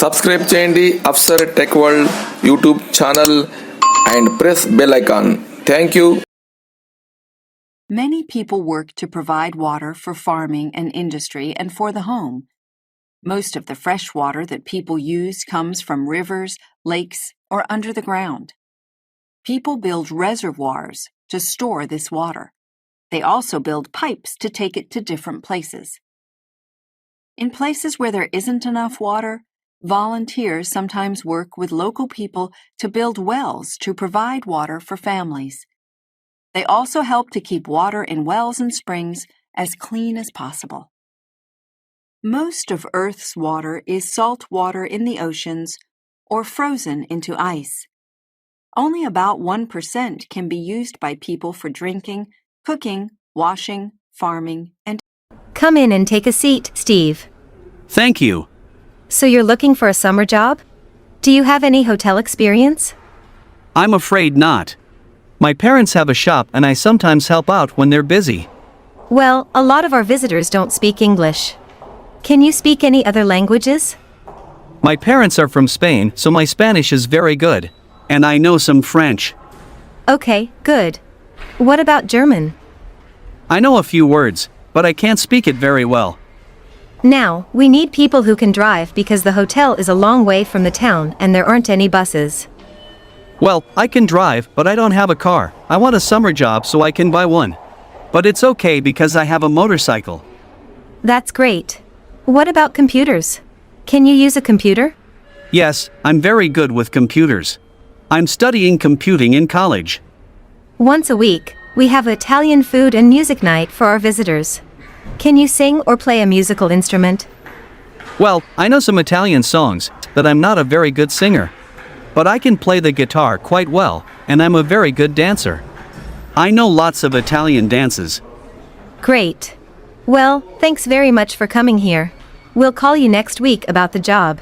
Subscribe చేయండి Afsar tech world YouTube channel and press bell icon. Thank you. Many people work to provide water for farming and industry and for the home. Most of the fresh water that people use comes from rivers, lakes, or under the ground. People build reservoirs to store this water. They also build pipes to take it to different places. In places where there isn't enough water, volunteers sometimes work with local people to build wells to provide water for families. They also help to keep water in wells and springs as clean as possible. Most of Earth's water is salt water in the oceans or frozen into ice. Only about 1% can be used by people for drinking, cooking, washing, farming, and... Come in and take a seat, Steve. Thank you. So you're looking for a summer job? Do you have any hotel experience? I'm afraid not. My parents have a shop and I sometimes help out when they're busy. Well, a lot of our visitors don't speak English. Can you speak any other languages? My parents are from Spain, so my Spanish is very good. And I know some French. Okay, good. What about German? I know a few words, but I can't speak it very well. Now, we need people who can drive because the hotel is a long way from the town and there aren't any buses. Well, I can drive, but I don't have a car. I want a summer job so I can buy one. But it's okay because I have a motorcycle. That's great. What about computers? Can you use a computer? Yes, I'm very good with computers. I'm studying computing in college. Once a week, we have Italian food and music night for our visitors. Can you sing or play a musical instrument? Well, I know some Italian songs, but I'm not a very good singer. But I can play the guitar quite well, and I'm a very good dancer. I know lots of Italian dances. Great. Well, thanks very much for coming here. We'll call you next week about the job.